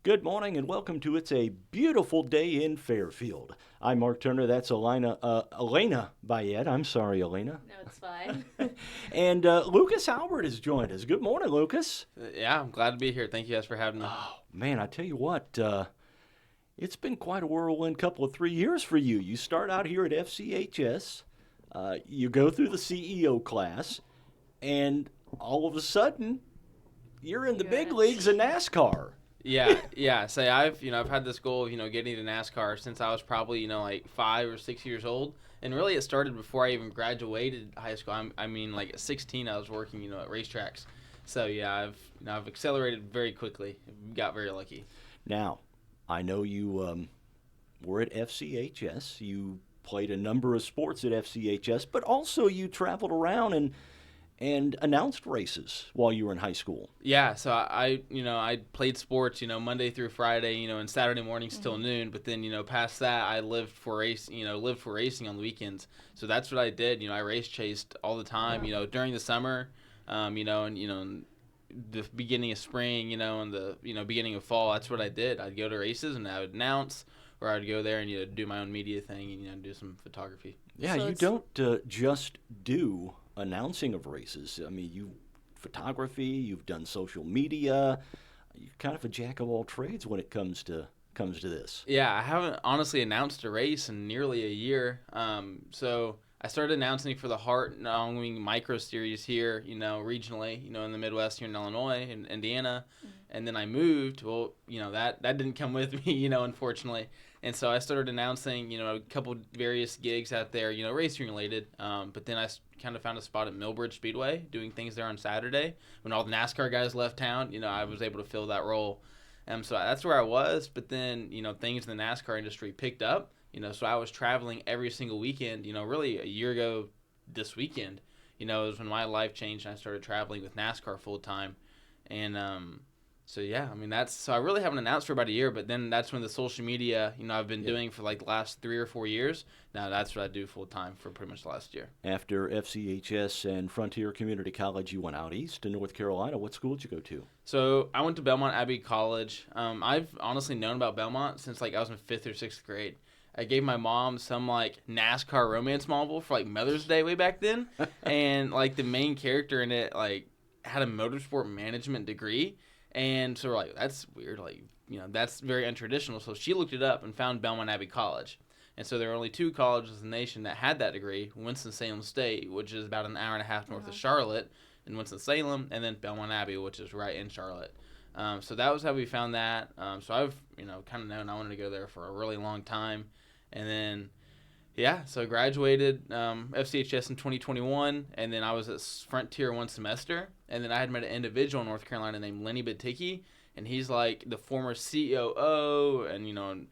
Good morning and welcome to It's a Beautiful Day in Fairfield. I'm Mark Turner. That's Elena Bayet. I'm sorry, Elena. No, it's fine. And Lucas Halbert has joined us. Good morning, Lucas. Yeah, I'm glad to be here. Thank you guys for having me. Oh, man, I tell you what, it's been quite a whirlwind couple of 3 years for you. You start out here at FCHS, you go through the CEO class, and all of a sudden, you're in the big leagues in NASCAR. Yeah. Say I've had this goal of getting to NASCAR since I was probably like 5 or 6 years old, and really it started before I even graduated high school. I mean, like at 16, I was working at racetracks. So yeah, I've accelerated very quickly. Got very lucky. Now, I know you were at FCHS. You played a number of sports at FCHS, but also you traveled around and announced races while you were in high school. Yeah, so I played sports, Monday through Friday, and Saturday mornings till noon. But then, past that, I lived for racing on the weekends. So that's what I did. I race chased all the time. During the summer, and the beginning of spring, and the beginning of fall. That's what I did. I'd go to races and I would announce, or I'd go there and do my own media thing and do some photography. Yeah, so you don't just do announcing of races. I mean, you photography, you've done social media. You're kind of a jack of all trades when it comes to this. Yeah, I haven't honestly announced a race in nearly a year. So I started announcing for the Hart Wing Micro Series here, regionally, in the Midwest here in Illinois and Indiana. And then I moved. Well, that didn't come with me, unfortunately. And so I started announcing, a couple various gigs out there, racing related. But then I kind of found a spot at Millbridge Speedway doing things there on Saturday. When all the NASCAR guys left town, I was able to fill that role. So that's where I was. But then, things in the NASCAR industry picked up. So I was traveling every single weekend, really a year ago this weekend, it was when my life changed and I started traveling with NASCAR full time. And, so yeah, I mean, so I really haven't announced for about a year, but then that's when the social media, I've been doing for like the last 3 or 4 years. Now that's what I do full time for pretty much the last year. After FCHS and Frontier Community College, you went out east to North Carolina. What school did you go to? So I went to Belmont Abbey College. I've honestly known about Belmont since like I was in 5th or 6th grade. I gave my mom some like NASCAR romance novel for like Mother's Day way back then, and like the main character in it like had a motorsport management degree. And so we're like, that's weird. Like, that's very untraditional. So she looked it up and found Belmont Abbey College. And so there are only 2 colleges in the nation that had that degree, Winston-Salem State, which is about an hour and a half north of Charlotte, in Winston-Salem, and then Belmont Abbey, which is right in Charlotte. So that was how we found that. So I've, kind of known I wanted to go there for a really long time. And then, yeah, so I graduated FCHS in 2021, and then I was at Frontier one semester, and then I had met an individual in North Carolina named Lenny Baticki, and he's like the former COO and,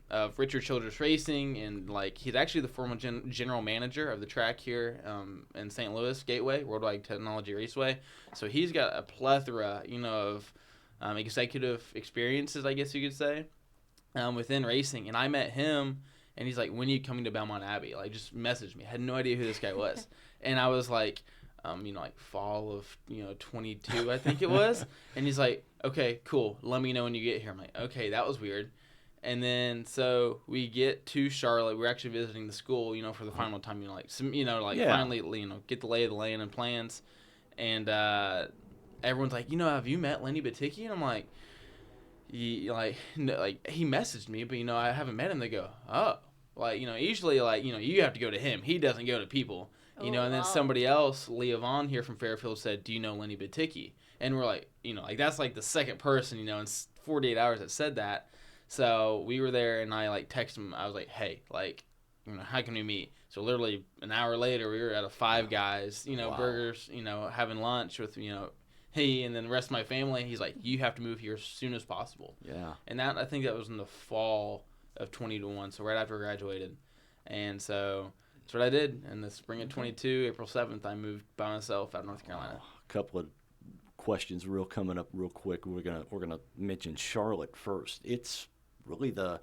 of Richard Childress Racing, and like he's actually the former general manager of the track here in St. Louis Gateway, Worldwide Technology Raceway. So he's got a plethora, of executive experiences, I guess you could say, within racing. And I met him, and he's like, when are you coming to Belmont Abbey? Like, just message me. I had no idea who this guy was. And I was like, like fall of, 22, I think it was. And he's like, okay, cool. Let me know when you get here. I'm like, okay, that was weird. And then, so we get to Charlotte. We're actually visiting the school, for the final time, finally, get the lay of the land and plans. And everyone's like, have you met Lenny Baticki? And I'm like, he messaged me, but I haven't met him. They go, oh, like usually you have to go to him. He doesn't go to people, And then somebody else, Leah Vaughn here from Fairfield, said, do you know Lenny Baticki? And we're like, that's like the second person, in 48 hours that said that. So we were there, and I texted him. I was like, hey, how can we meet? So literally an hour later, we were at a Five Guys, Wow. burgers, having lunch with he and then the rest of my family. He's like, you have to move here as soon as possible. Yeah. And I think that was in the fall of 2021, so right after I graduated. And so that's what I did. In the spring of 22, April 7th, I moved by myself out of North Carolina. A couple of questions coming up real quick. We're gonna mention Charlotte first. It's really the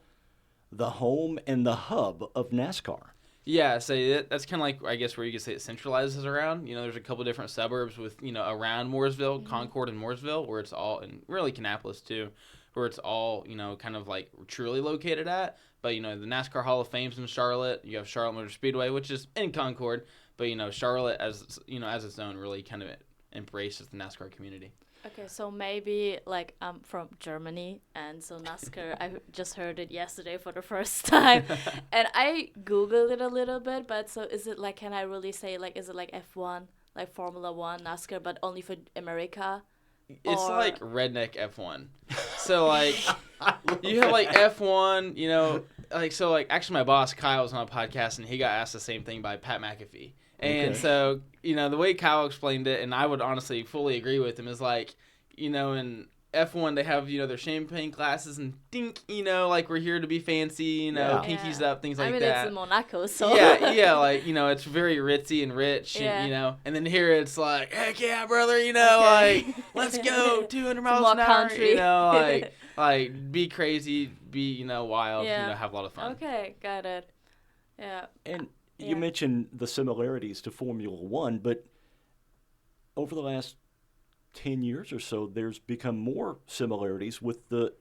home and the hub of NASCAR. Yeah, so that's kind of like, I guess, where you could say it centralizes around. There's a couple different suburbs with, around Mooresville, Concord and Mooresville, where it's all, and really Kannapolis too, where it's all, kind of like truly located at. But, the NASCAR Hall of Fame's in Charlotte. You have Charlotte Motor Speedway, which is in Concord. But, Charlotte as its own really kind of embraces the NASCAR community. Okay, so maybe like I'm from Germany, and so NASCAR, I just heard it yesterday for the first time, and I Googled it a little bit, but so is it like, can I really say like, is it like F1, like Formula One, NASCAR, but only for America? It's Or- like redneck F1. So like you have like F1, so like actually my boss Kyle was on a podcast and he got asked the same thing by Pat McAfee. And so, the way Kyle explained it, and I would honestly fully agree with him, is like, in F1 they have, their champagne glasses and dink, like we're here to be fancy, pinkies up, things like that. it's in Monaco, so. Yeah, like, it's very ritzy and rich, Yeah. and then here it's like, heck yeah, brother, Okay. like, let's go 200 miles more an hour, country. like, be crazy, be, wild, Yeah. have a lot of fun. Okay, got it. Yeah. And Yeah. you mentioned the similarities to Formula One, but over the last 10 years or so, there's become more similarities with the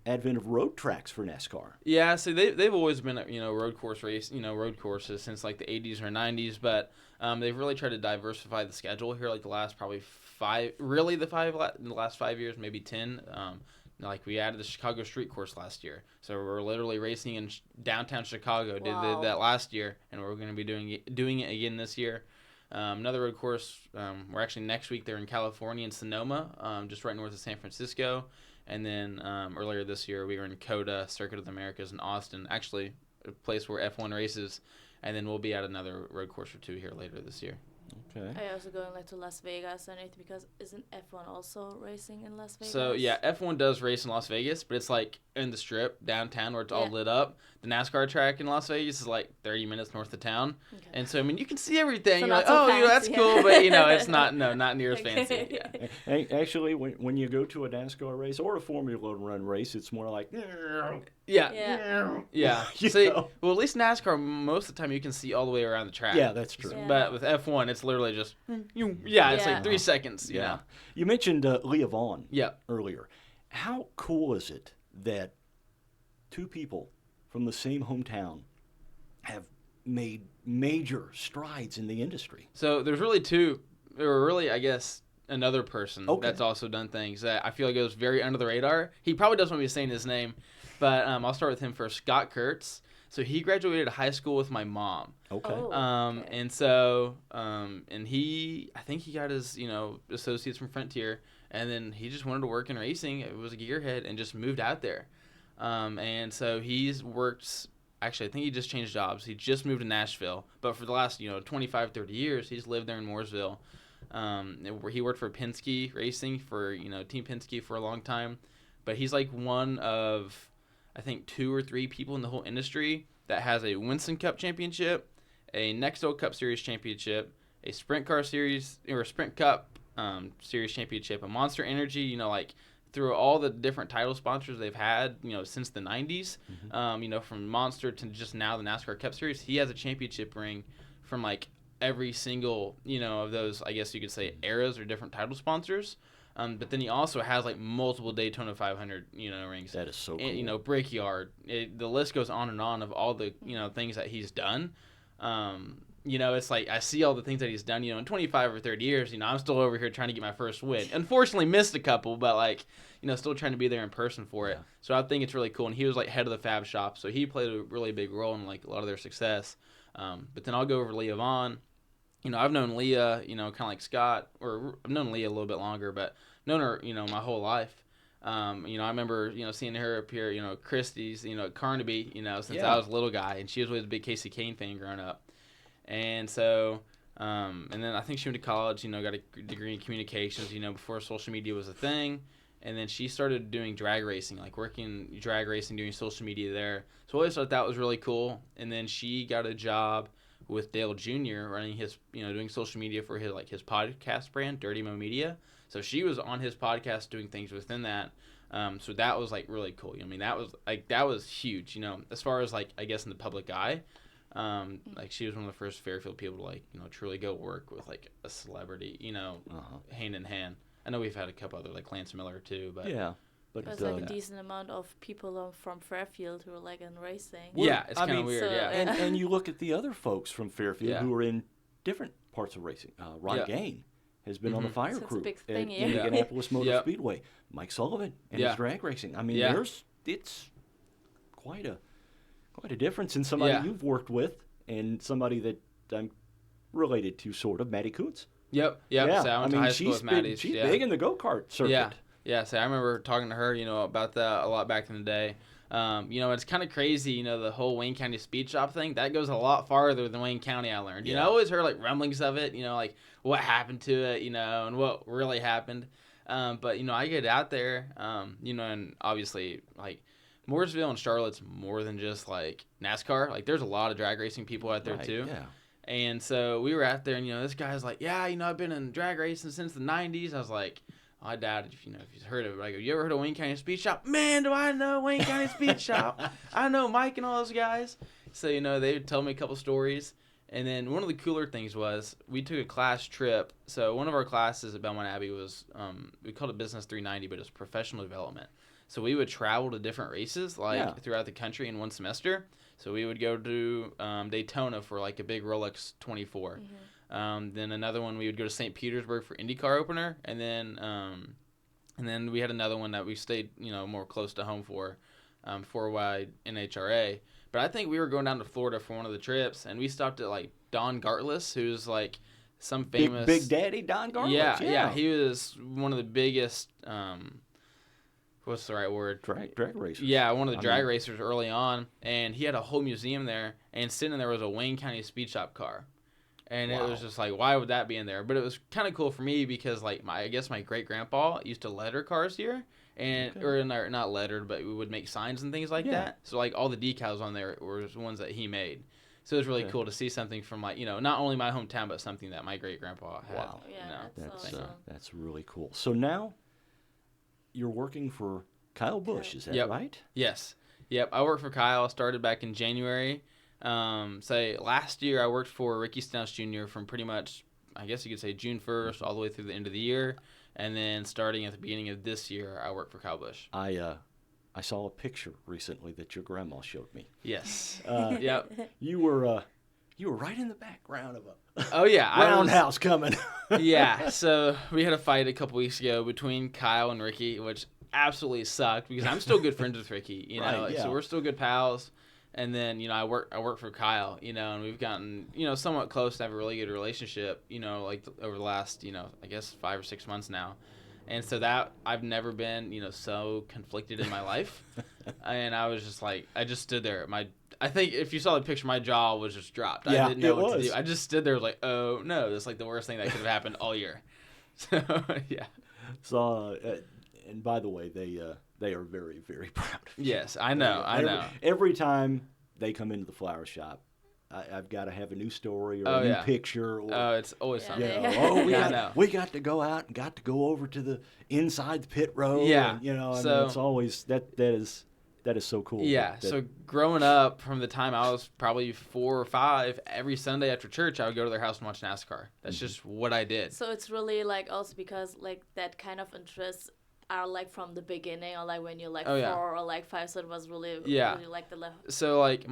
advent of road tracks for NASCAR. Yeah, so they've always been road courses since like the 80s or 90s, but they've really tried to diversify the schedule here like the last probably in the last 5 years, maybe 10. Like we added the Chicago Street Course last year, so we're literally racing in downtown Chicago. Did that last year, and we're going to be doing it again this year. Another road course, we're actually next week there in California in Sonoma, just right north of San Francisco. And then earlier this year, we were in COTA, Circuit of the Americas in Austin, actually a place where F1 races. And then we'll be at another road course or two here later this year. Okay. I also going like to Las Vegas and anything, because isn't F1 also racing in Las Vegas? So, yeah, F1 does race in Las Vegas, but it's like in the Strip downtown where it's all lit up. The NASCAR track in Las Vegas is like 30 minutes north of town. Okay. And so, I mean, you can see everything. So You're like, not so that's fancy. cool, but, it's not near as fancy. Yeah. Actually, when you go to a NASCAR race or a Formula One race, it's more like, Yeah. You See, know. well, at least NASCAR, most of the time you can see all the way around the track. yeah, that's true. Yeah. But with F1, it's literally just, it's like 3 seconds, you Yeah. know? You mentioned Leah Vaughn Yeah. earlier. How cool is it that two people from the same hometown have made major strides in the industry? So there's really two, or really, I guess, another person Okay. that's also done things that I feel like goes very under the radar. He probably doesn't want me saying his name, but I'll start with him first. Scott Kurtz. So he graduated high school with my mom. Okay. Oh. Okay. And so, and I think he got his, associates from Frontier, and then he just wanted to work in racing. It was a gearhead and just moved out there. And so he's worked, actually, I think he just changed jobs. He just moved to Nashville, but for the last, 25, 30 years, he's lived there in Mooresville. Where he worked for Penske Racing for, Team Penske for a long time. But he's like one of, I think, 2 or 3 people in the whole industry that has a Winston Cup championship, a Nextel Cup Series championship, a Sprint Car Series or a Sprint Cup Series championship, a Monster Energy, like through all the different title sponsors they've had, since the 90s, from Monster to just now the NASCAR Cup Series. He has a championship ring from like every single, of those, I guess you could say, eras or different title sponsors. But then he also has like multiple Daytona 500, rings. That is so cool. And, Brickyard. The list goes on and on of all the, things that he's done. It's like I see all the things that he's done, in 25 or 30 years, I'm still over here trying to get my first win. Unfortunately, missed a couple, but like, still trying to be there in person for it. Yeah. So I think it's really cool. And he was like head of the Fab Shop, so he played a really big role in like a lot of their success. But then I'll go over to Leah Vaughn. I've known Leah, kind of like Scott, or I've known Leah a little bit longer, but known her, my whole life. I remember, seeing her up here, at Christie's, at Carnaby, since I was a little guy, and she was always a big Casey Kane fan growing up. And so, and then I think she went to college, got a degree in communications, before social media was a thing. And then she started doing drag racing, like working drag racing, doing social media there. So I always thought that was really cool. And then she got a job with Dale Jr. running his, doing social media for his podcast brand, Dirty Mo Media. So she was on his podcast doing things within that. So that was like really cool. That was huge, as far as like, I guess in the public eye. Like she was one of the first Fairfield people to like, truly go work with like a celebrity, hand in hand. I know we've had a couple other like Lance Miller too, but Yeah. But There's like a decent amount of people from Fairfield who are like in racing. Yeah, it's kind of weird. so, Yeah. and you look at the other folks from Fairfield Yeah. who are in different parts of racing. Ron Yeah. Gain has been on the fire So it's a crew big at thing, yeah. Indianapolis Motor Yep. Speedway. Mike Sullivan and Yeah. his drag racing. I mean, Yeah. it's quite a difference in somebody Yeah. you've worked with and somebody that I'm related to, sort of, Maddie Kuntz. Yep. Yeah, So I went to high school with Maddie. She's big in the go-kart circuit. Yeah. Yeah, so I remember talking to her, about that a lot back in the day. It's kind of crazy, the whole Wayne County speed shop thing. That goes a lot farther than Wayne County, I learned. Yeah. I always heard, like, rumblings of it, like, what happened to it, and what really happened. But, I get out there, and obviously, like, Mooresville and Charlotte's more than just, like, NASCAR. Like, there's a lot of drag racing people out there, Right, too. yeah. And so we were out there, and, this guy's like, yeah, I've been in drag racing since the 90s. I was like... I doubt it if you've heard of it. I go, you ever heard of Wayne County Speed Shop? Man, do I know Wayne County Speed Shop. I know Mike and all those guys. So, they would tell me a couple stories. And then one of the cooler things was we took a class trip. So one of our classes at Belmont Abbey was, we called it Business 390, but it was professional development. So we would travel to different races, throughout the country in one semester. So we would go to Daytona for, like, a big Rolex 24. Then another one, we would go to St. Petersburg for IndyCar opener, and then we had another one that we stayed, more close to home for, 4-wide NHRA. But I think we were going down to Florida for one of the trips, and we stopped at, like, Don Gartless, who's, like, some famous... Big Daddy Don Garland. Yeah, he was one of the biggest, what's the right word? Drag racers. Yeah, one of the drag racers early on, and he had a whole museum there, and sitting in there was a Wayne County Speed Shop car. And Wow. it was just like, why would that be in there? But it was kind of cool for me because, like, I guess my great-grandpa used to letter cars here. Or not lettered, but we would make signs and things like that. So, like, all the decals on there were ones that he made. So it was really cool to see something from, like, not only my hometown, but something that my great-grandpa had. Wow. Yeah, that's awesome. That's really cool. So now you're working for Kyle Busch, is that Yep. right? Yes. Yep. I worked for Kyle. I started back in January. Last year I worked for Ricky Stenhouse Jr. from pretty much, I guess you could say, June 1st all the way through the end of the year. And then starting at the beginning of this year, I worked for Kyle Busch. I saw a picture recently that your grandma showed me. Yes. Yep. You were right in the background of a Oh, yeah. roundhouse coming. Yeah. So we had a fight a couple weeks ago between Kyle and Ricky, which absolutely sucked because I'm still good friends with Ricky. Right, So we're still good pals. And then, I work for Kyle, and we've gotten, somewhat close to have a really good relationship, over the last, I guess 5 or 6 months now. And so that I've never been, so conflicted in my life. And I was just like, I just stood there. I think if you saw the picture, my jaw was just dropped. Yeah, I didn't know it what was. to do. I just stood there like, oh no, that's like the worst thing that could have happened all year. So, yeah. So, and by the way, they are very, very proud of you. Yes, I know. Every time they come into the flower shop, I've got to have a new story or a new picture. Or, Oh, it's always Yeah, something. we got to go out and got to go over to the inside the pit row. Yeah. And, So- it's always that is so cool. Yeah, so growing up, from the time I was probably 4 or 5, every Sunday after church, I would go to their house and watch NASCAR. That's just what I did. So it's really like also because like that kind of interests are like from the beginning or like when you're like 4 or like 5, so it was really really like the level. So like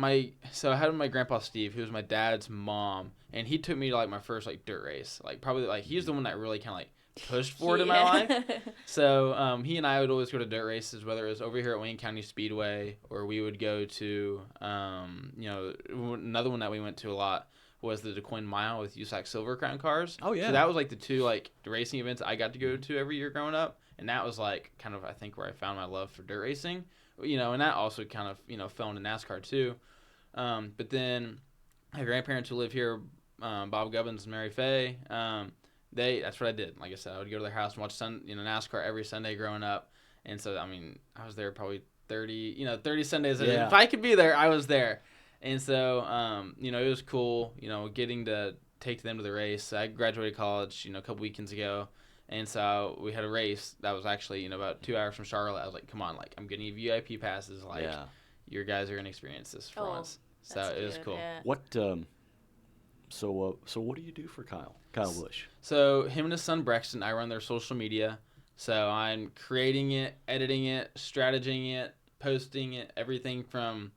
so I had my grandpa Steve, who was my dad's mom, and he took me to like my first like dirt race. Like probably like he's the one that really kind of like pushed forward in my life. So he and I would always go to dirt races, whether it was over here at Wayne County Speedway or we would go to another one that we went to a lot was the DeQuinn Mile with USAC Silver Crown cars. Oh yeah. So that was like the two like racing events I got to go to every year growing up, and that was like kind of I think where I found my love for dirt racing. And that also kind of fell into NASCAR too. But then my grandparents who live here, Bob Gubbins and Mary Faye, that's what I did. Like I said, I would go to their house and watch NASCAR every Sunday growing up. And so, I mean, I was there probably 30 Sundays. Yeah. If I could be there, I was there. And so, it was cool, getting to take them to the race. I graduated college, a couple weekends ago. And so we had a race that was actually, about 2 hours from Charlotte. I was like, come on, like, I'm getting you VIP passes. Like, your guys are going to experience this for once. So it was cool. Yeah. What so what do you do for Kyle Busch? So him and his son Brexton, I run their social media. So I'm creating it, editing it, strategizing it, posting it, everything from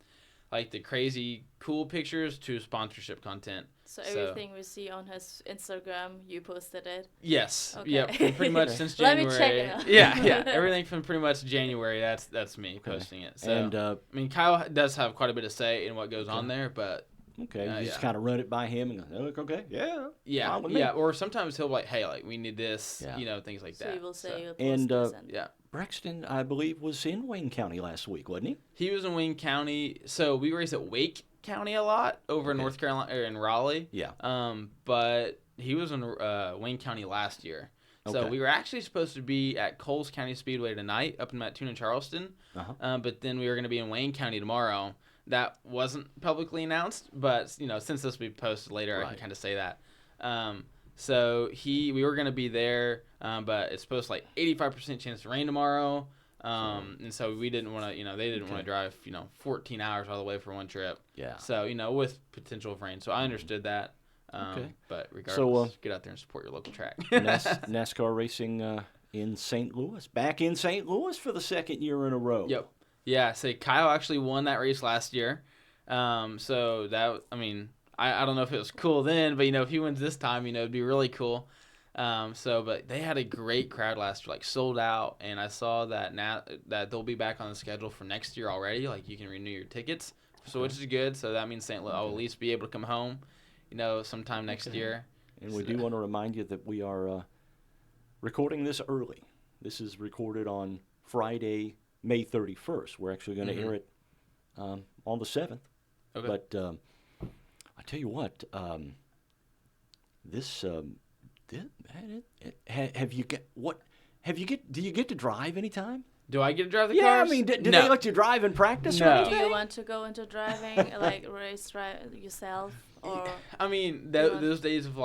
like the crazy cool pictures to sponsorship content. So everything we see on his Instagram, you posted it? Yes. Okay. Yep. From pretty much since Let me January. check it out. Yeah. Everything from pretty much January. That's me posting it. So And I mean, Kyle does have quite a bit of say in what goes on there, but okay, you just kind of run it by him and go, okay, yeah, fine with me. Or sometimes he'll be like, hey, like we need this, Yeah. things like So that. you will say you'll post And, this yeah. Braxton, I believe, was in Wayne County last week, wasn't he? He was in Wayne County, so we race at Wake County a lot over in Okay. North Carolina or in Raleigh. Yeah. But he was in Wayne County last year. So Okay. we were actually supposed to be at Coles County Speedway tonight up in Mattoon and Charleston. But then we were going to be in Wayne County tomorrow. That wasn't publicly announced, but since this will be posted later, I can kind of say that. So we were going to be there, but it's supposed to 85% chance to rain tomorrow. And so we didn't want to, they didn't want to drive, 14 hours all the way for one trip. Yeah. So, with potential of rain. So I understood that. Okay. But regardless, So, get out there and support your local track. NASCAR racing in St. Louis. Back in St. Louis for the second year in a row. Yep. Yeah, so Kyle actually won that race last year. So that, I don't know if it was cool then, but, if he wins this time, it'd be really cool. But they had a great crowd last year, sold out, and I saw that now that they'll be back on the schedule for next year already. You can renew your tickets, so which is good. So that means St. Louis will at least be able to come home, sometime next year. And we do want to remind you that we are recording this early. This is recorded on Friday, May 31st. We're actually going to air it on the 7th. Okay. But I tell you what, this. Do you get to drive anytime? Do I get to drive the Yeah, cars? I mean, did No. they let you drive in practice? No. Or Do you anything? want to go into driving, race drive yourself, or? Those days of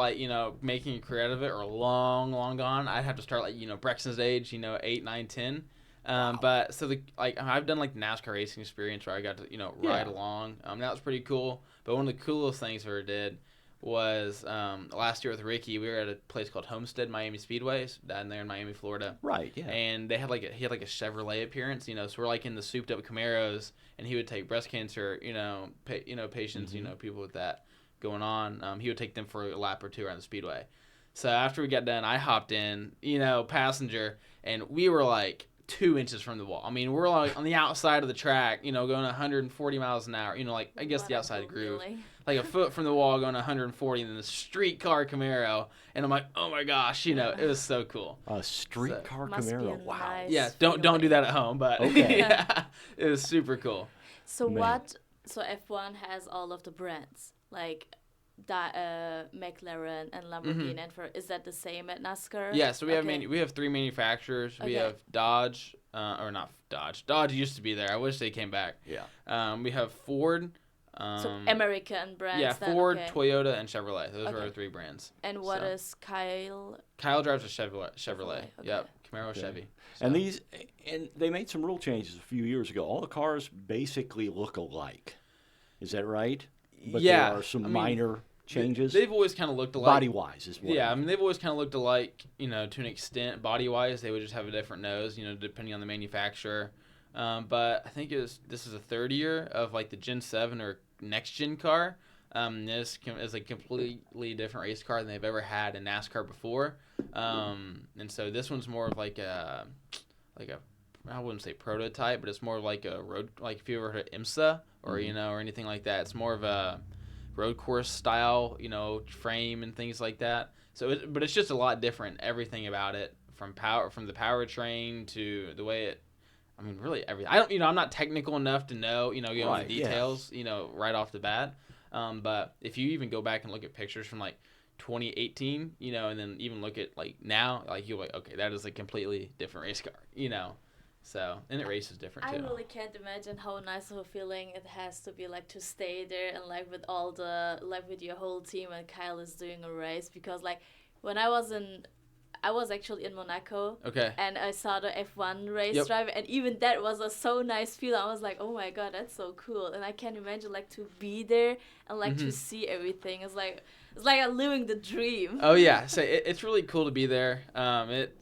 making a career out of it are long, long gone. I'd have to start Brexton's age, 8, 9, 10. But so I've done NASCAR racing experience where I got to ride along. That was pretty cool. But one of the coolest things I ever did was last year with Ricky. We were at a place called Homestead Miami Speedway down there in Miami, Florida. Right. Yeah. And they had he had a Chevrolet appearance, so we're in the souped up Camaros, and he would take breast cancer, patients, people with that going on. He would take them for a lap or two around the speedway. So after we got done, I hopped in, passenger, and we were 2 inches from the wall. I mean, we're on the outside of the track, going 140 miles an hour, I guess the outside groove. Really? A foot from the wall going 140, and then the streetcar Camaro, and I'm like, oh my gosh, it was so cool. A streetcar Must be Camaro. a Wow. nice Yeah, don't do that at home, but Okay. yeah, it was super cool. So Man. So F1 has all of the brands McLaren and Lamborghini, and is that the same at NASCAR? Yeah, so we have 3 manufacturers. We have Dodge, or not Dodge. Dodge used to be there. I wish they came back. Yeah. We have Ford. So American brands. Yeah, then, Ford, okay. Toyota, and Chevrolet. Those are Okay. our 3 brands. And what is Kyle? Kyle drives a Chevrolet. Okay. Yep, Camaro Chevy. So. And they made some rule changes a few years ago. All the cars basically look alike. Is that right? But Yeah, there are some minor changes. They've always kind of looked alike. Body-wise is what. Yeah, they've always kind of looked alike, to an extent. Body-wise, they would just have a different nose, depending on the manufacturer. But I think this is the 3rd year of the Gen 7 or next gen car. This is a completely different race car than they've ever had in NASCAR before. And so this one's more of a I wouldn't say prototype, but it's more of a road, if you ever heard of IMSA or or anything like that. It's more of a road course style, frame and things like that. So, but it's just a lot different. Everything about it, from the powertrain to the way it. Really everything. I don't, I'm not technical enough to know, the details, right off the bat. But if you even go back and look at pictures from 2018, and then even look at now, you're like, okay, that is a completely different race car, So, and it races different too. I really can't imagine how nice of a feeling it has to be to stay there and with all the with your whole team and Kyle is doing a race, because when I was in I was actually in Monaco. Okay. And I saw the F1 race Yep. drive, and even that was a so nice feel. I was like, oh my god, that's so cool. And I can't imagine like to be there and like to see everything. It's like I'm living the dream. Oh yeah, so it's really cool to be there.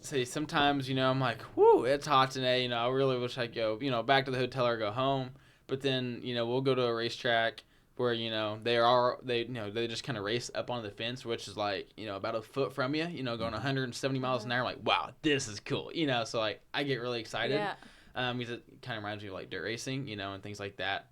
Sometimes I'm like, whoo, it's hot today. I really wish I'd go, back to the hotel or go home. But then we'll go to a racetrack where they just kind of race up on the fence, which is like about a foot from you. Going 170 miles an hour. I'm like, wow, this is cool. So like I get really excited. Yeah. Because it kind of reminds me of like dirt racing, and things like that.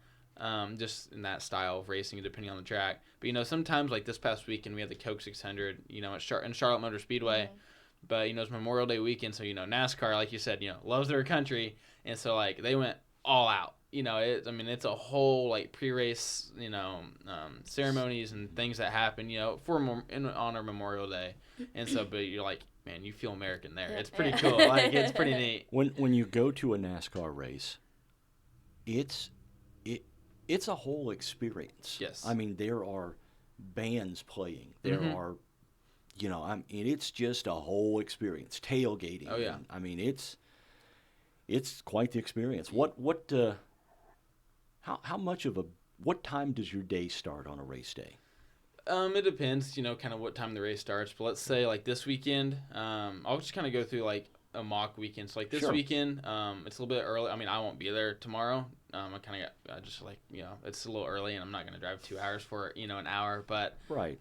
Just in that style of racing, depending on the track. But sometimes like this past weekend we had the Coke 600, in Charlotte Motor Speedway. Mm-hmm. But it's Memorial Day weekend, so NASCAR, like you said, loves their country, and so like they went all out. It's a whole like pre-race, ceremonies and things that happen, in honor of Memorial Day, and so but you're like, man, you feel American there. It's pretty cool. Like it's pretty neat. When you go to a NASCAR race, it's a whole experience. Yes. I mean, there are bands playing. There are, it's just a whole experience. Tailgating. Oh yeah. I mean, it's quite the experience. What time does your day start on a race day? It depends, kind of what time the race starts. But let's say like this weekend, I'll just kind of go through like a mock weekend. So like this weekend, it's a little bit early. I mean, I won't be there tomorrow. It's a little early, and I'm not gonna drive 2 hours for an hour. But right.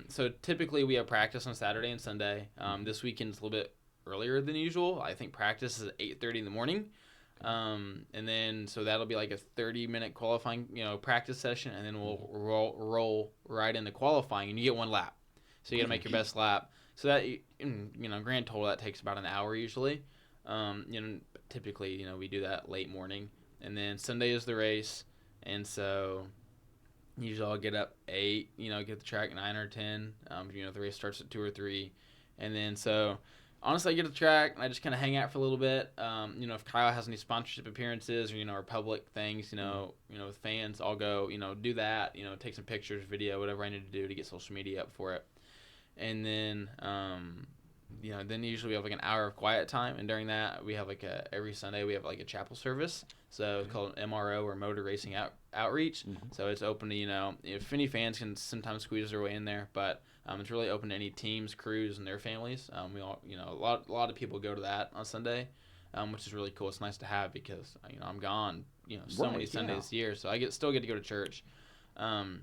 So typically we have practice on Saturday and Sunday. This weekend's a little bit earlier than usual. I think practice is at 8:30 in the morning. And then so that'll be like a 30-minute qualifying practice session, and then we'll roll right into qualifying, and you get one lap. So you got to make your best lap. So that grand total that takes about an hour usually. Typically we do that late morning, and then Sunday is the race, and so usually I'll get up 8, get to the track 9 or 10. The race starts at 2 or 3, and then so. Honestly, I get to the track and I just kind of hang out for a little bit. If Kyle has any sponsorship appearances or or public things, with fans, I'll go, do that. Take some pictures, video, whatever I need to do to get social media up for it. And then, then usually we have like an hour of quiet time, and during that we have every Sunday we have like a chapel service. So it's called MRO, or Motor Racing Outreach. So it's open to if any fans can sometimes squeeze their way in there, but. It's really open to any teams, crews, and their families. We all, a lot of people go to that on Sunday, which is really cool. It's nice to have because I'm gone, so many Sundays a year, so I still get to go to church. So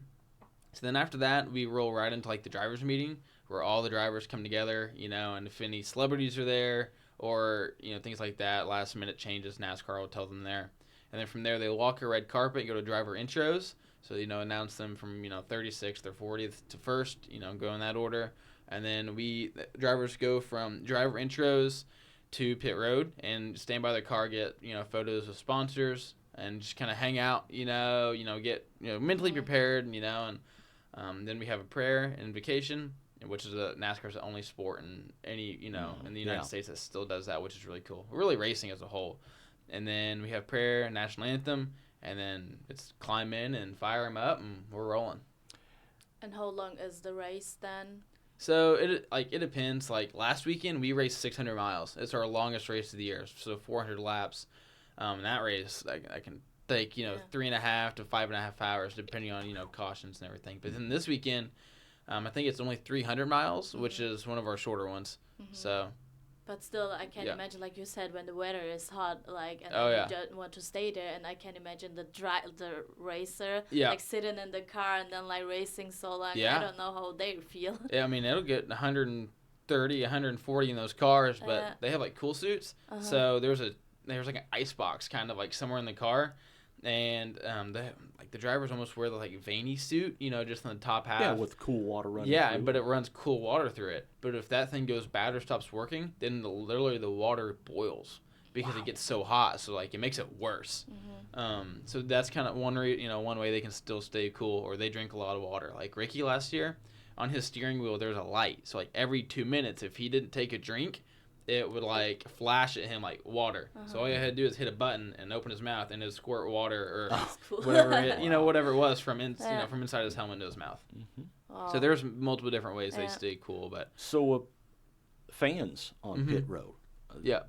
then after that, we roll right into like the drivers' meeting where all the drivers come together, and if any celebrities are there or things like that, last minute changes, NASCAR will tell them there, and then from there they walk a red carpet and go to driver intros. So, announce them from, 36th or 40th to 1st, go in that order. And then drivers go from driver intros to pit road and stand by their car, get, photos with sponsors and just kind of hang out, get, mentally prepared, and then we have a prayer and invocation, which is NASCAR's only sport in any, in the United States that still does that, which is really cool. Really racing as a whole. And then we have prayer, national anthem. And then it's climb in and fire them up, and we're rolling. And how long is the race then? So it depends. Like last weekend, we raced 600 miles. It's our longest race of the year, so 400 laps. And that race, I can take 3.5 to 5.5 hours, depending on cautions and everything. But then this weekend, I think it's only 300 miles, which is one of our shorter ones. So. But still, I can't imagine, like you said, when the weather is hot, and you don't want to stay there. And I can imagine the racer, sitting in the car and then racing so long. I don't know how they feel. Yeah, I mean, it'll get 130, 140 in those cars, but they have cool suits. So there's like an ice box kind of somewhere in the car, and the drivers almost wear the veiny suit, just in the top half. Yeah, with cool water running. Yeah, through. But it runs cool water through it. But if that thing goes bad or stops working, then literally the water boils because it gets so hot. So it makes it worse. So that's kind of one way they can still stay cool, or they drink a lot of water. Like Ricky last year, on his steering wheel there's a light. So every 2 minutes, if he didn't take a drink, it would flash at him water. So all you had to do is hit a button and open his mouth, and it'd squirt water or whatever it was from inside his helmet into his mouth. So there's multiple different ways they stay cool. But so fans on pit row. Yeah.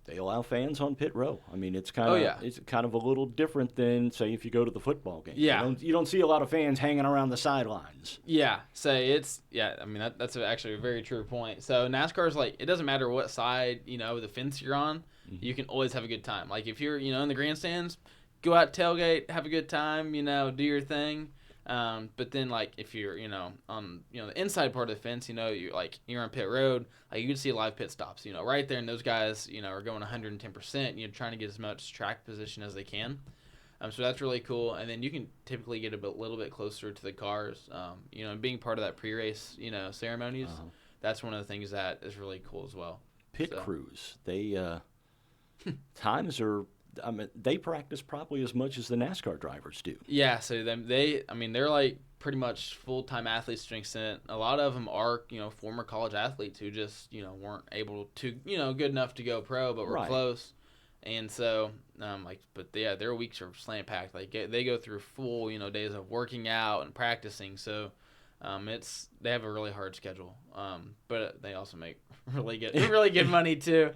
They allow fans on pit row. I mean, it's kind Oh, of yeah. it's kind of a little different than, say, if you go to the football game. Yeah. You don't see a lot of fans hanging around the sidelines. Yeah, so I mean, that's actually a very true point. So NASCAR's like, it doesn't matter what side, of the fence you're on, you can always have a good time. Like, if you're, in the grandstands, go out, tailgate, have a good time, do your thing. But then, like, if you're, on, the inside part of the fence, you're on pit road, like, you can see live pit stops, right there. And those guys, are going 110%, trying to get as much track position as they can. So that's really cool. And then you can typically get a little bit closer to the cars, and being part of that pre-race, ceremonies. That's one of the things that is really cool as well. Pit crews, they, times are, I mean, they practice probably as much as the NASCAR drivers do. Yeah, so they're like pretty much full-time athletes to an extent. A lot of them are, former college athletes who just, weren't able to, good enough to go pro, but were close. And so, their weeks are slam-packed. Like, they go through full, days of working out and practicing. So, they have a really hard schedule. But they also make really good money too.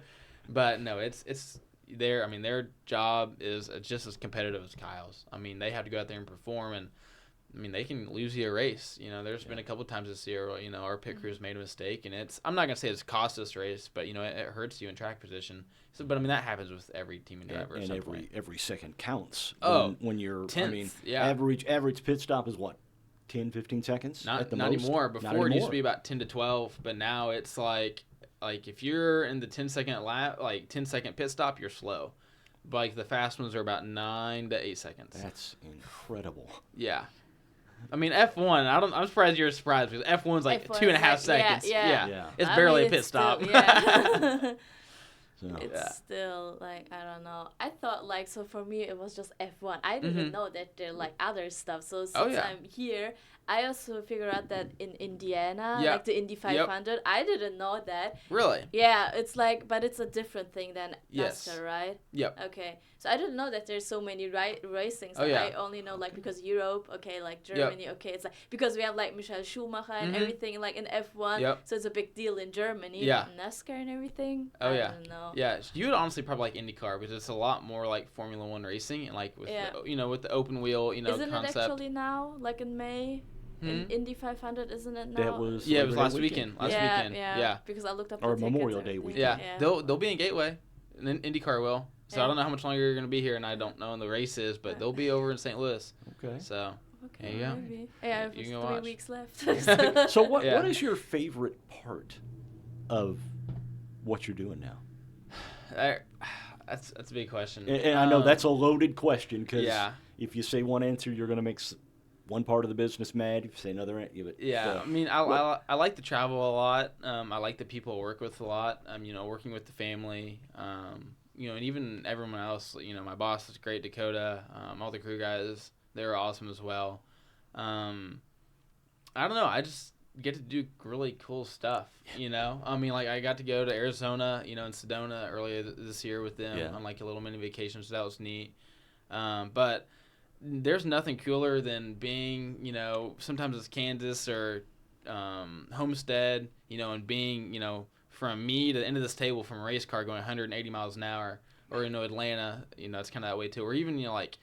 But no, it's their job is just as competitive as Kyle's. I mean, they have to go out there and perform, and I mean, they can lose you a race. There's been a couple times this year where, our pit crew's made a mistake, and I'm not going to say it's cost us a race, but, it hurts you in track position. So, but, I mean, that happens with every team and driver at some point. Every second counts. Oh, when you're, tenth, average pit stop is what, 10, 15 seconds? Not at the not most? anymore. Before, it used to be about 10 to 12, but now it's like if you're in the 10-second lap, 10-second pit stop, you're slow. But, like, the fast ones are about 9 to 8 seconds. That's incredible. Yeah. I mean, F1, I'm surprised you're surprised because F1's like F1 2.5 is seconds. Yeah. It's barely a pit stop. It's still, like, I don't know. I thought, like, so for me, it was just F1. I didn't know that there, like, other stuff. So since I'm here, I also figured out that in Indiana, like the Indy 500, I didn't know that. Really? Yeah, it's like, but it's a different thing than Yes. NASCAR, right? Yep. Okay, so I didn't know that there's so many racings. Oh, yeah. I only know, like, because Europe, okay, like Germany, okay, it's like, because we have, like, Michael Schumacher and everything, like, in F1, so it's a big deal in Germany. Yeah. But NASCAR and everything, Oh, I yeah. don't know. Yeah, you would honestly probably like IndyCar because it's a lot more like Formula One racing and like with the, with the open wheel, Isn't concept. it actually now, like in May? In Indy 500, isn't it now? That was it was Labor Day last weekend. Yeah. Because I looked up or the Memorial tickets Day and weekend. everything. Yeah. They'll be in Gateway, and then IndyCar will. So I don't know how much longer you're going to be here, and I don't know when the race is, but they'll be over in St. Louis. Okay. So Okay, there you go. maybe. Yeah, You it's can 3 watch. weeks left. So what Yeah. is your favorite part of what you're doing now? That's a big question. And I know that's a loaded question because Yeah. if you say one answer, you're going to make one part of the business mad. If you say another, Yeah, I mean, I like to travel a lot. I like the people I work with a lot. Working with the family. And even everyone else. My boss is great, Dakota. All the crew guys, they're awesome as well. I don't know. I just get to do really cool stuff. I mean, like I got to go to Arizona, in Sedona earlier this year with them on like a little mini vacation, so that was neat. But there's nothing cooler than being, sometimes it's Kansas or Homestead, and being, from me to the end of this table from a race car going 180 miles an hour, or, Atlanta, it's kind of that way too. Or even, like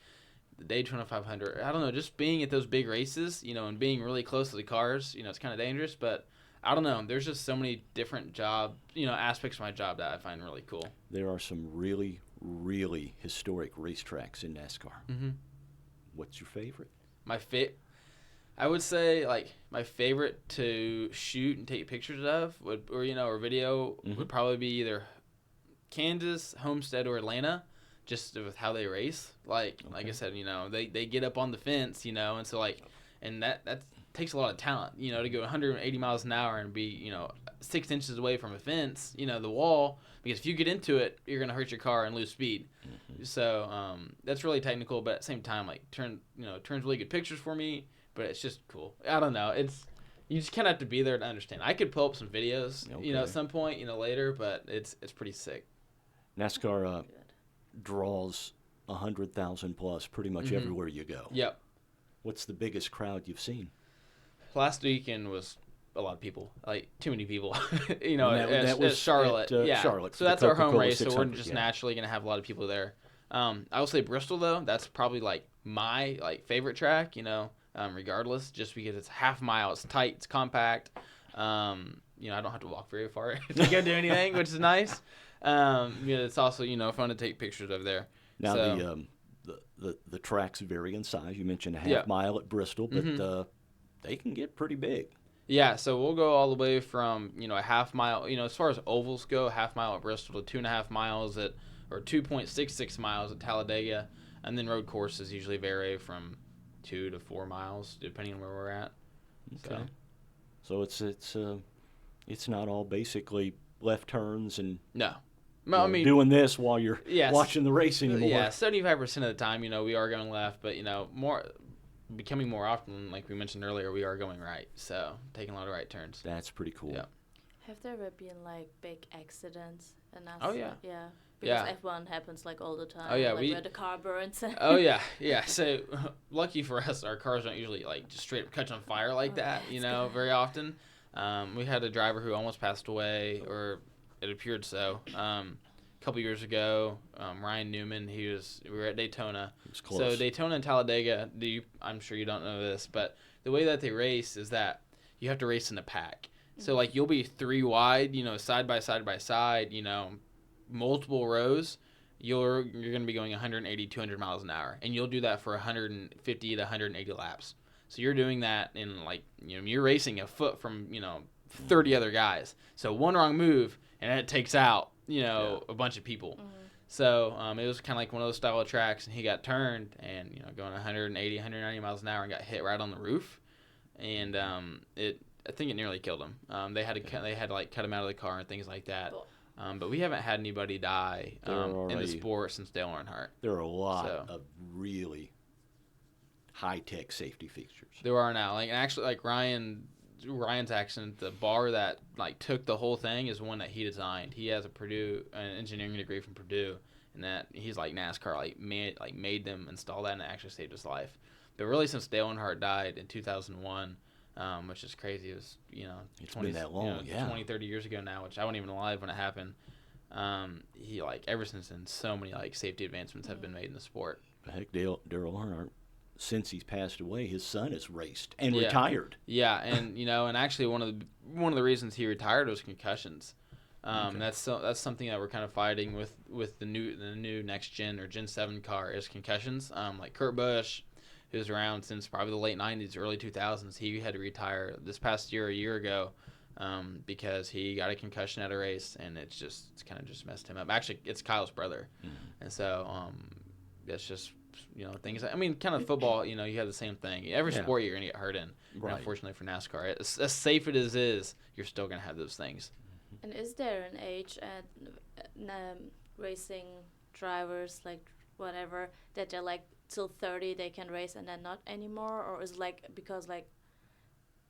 the Daytona 500. I don't know, just being at those big races, and being really close to the cars, it's kind of dangerous. But I don't know. There's just so many different aspects of my job that I find really cool. There are some really, really historic racetracks in NASCAR. Mm-hmm. What's your favorite? I would say like my favorite to shoot and take pictures of or video would probably be either Kansas, Homestead, or Atlanta, just with how they race. Like I said, they get up on the fence, and so and that takes a lot of talent, to go 180 miles an hour and be 6 inches away from a fence, the wall, because if you get into it, you're gonna hurt your car and lose speed. So that's really technical, but at the same time, like turns really good pictures for me. But it's just cool. I don't know. You just kind of have to be there to understand. I could pull up some videos, at some point, later, but it's pretty sick. NASCAR draws 100,000 plus pretty much everywhere you go. Yep. What's the biggest crowd you've seen? Last weekend was a lot of people, like too many people. You know, And that was at Charlotte. at, yeah. Charlotte, So the that's our home Coca-Cola race. So we're 600, just yeah. naturally gonna have a lot of people there. I will say Bristol though. That's probably like my like favorite track. You know, regardless, just because it's half mile, it's tight, it's compact. You know, I don't have to walk very far to go do anything, which is nice. You know, it's also fun to take pictures of there. Now So, the tracks vary in size. You mentioned a half Yeah. mile at Bristol, but they can get pretty big. yeah, so we'll go all the way from a half mile. As far as ovals go, half mile at Bristol to 2.5 miles or 2.66 miles at Talladega, and then road courses usually vary from 2 to 4 miles depending on where we're at. Okay. So it's not all basically left turns and No, you I know, mean, doing this while you're Yes. watching the race anymore. yeah, 75% of the time, we are going left, but becoming more often, like we mentioned earlier, we are going right. So taking a lot of right turns. That's pretty cool. Yeah. Have there ever been like big accidents? And Oh, yeah. Yeah. Because Yeah. F1 happens like all the time. Oh, yeah, Like where the car burns. Oh yeah. So lucky for us, our cars don't usually like just straight up catch on fire like that. that's good. Very often. We had a driver who almost passed away, or it appeared so. A couple years ago, Ryan Newman. We were at Daytona. It was close. So Daytona and Talladega. I'm sure you don't know this, but the way that they race is that you have to race in a pack. So like you'll be 3 wide, side by side by side, multiple rows. You're going to be going 180, 200 miles an hour, and you'll do that for 150 to 180 laps. So you're doing that in like you're racing a foot from 30 other guys. So one wrong move and it takes out a bunch of people. So it was kind of like one of those style of tracks, and he got turned and going 180, 190 miles an hour and got hit right on the roof, and I think it nearly killed him. They had to like cut him out of the car and things like that. But we haven't had anybody die in the sport since Dale Earnhardt. There are a lot of really high-tech safety features. There are now, like, and actually, like Ryan's accident, the bar that like took the whole thing is one that he designed. He has an engineering degree from Purdue, and that he's like NASCAR, like made them install that, and it actually saved his life. But really, since Dale Earnhardt died in 2001, which is crazy, it was It's been that long, 20, 30 years ago now, which I wasn't even alive when it happened. He like ever since then, so many like safety advancements have been made in the sport. Heck, Dale Earnhardt, since he's passed away, his son has raced and Yeah. retired. Yeah, and and actually one of the reasons he retired was concussions. Okay. That's something that we're kind of fighting with the new next gen or Gen 7 car is concussions. Like Kurt Busch, who's around since probably the late 90s, early 2000s, he had to retire this past year, a year ago, because he got a concussion at a race, and it's kind of just messed him up. Actually, it's Kyle's brother, and so that's just things. I mean, kind of football. You have the same thing. Every sport you're gonna get hurt in. Right. And unfortunately for NASCAR, as safe it is, you're still gonna have those things. And is there an age at racing drivers, like whatever, that they're like till 30 they can race and then not anymore? Or is it like because like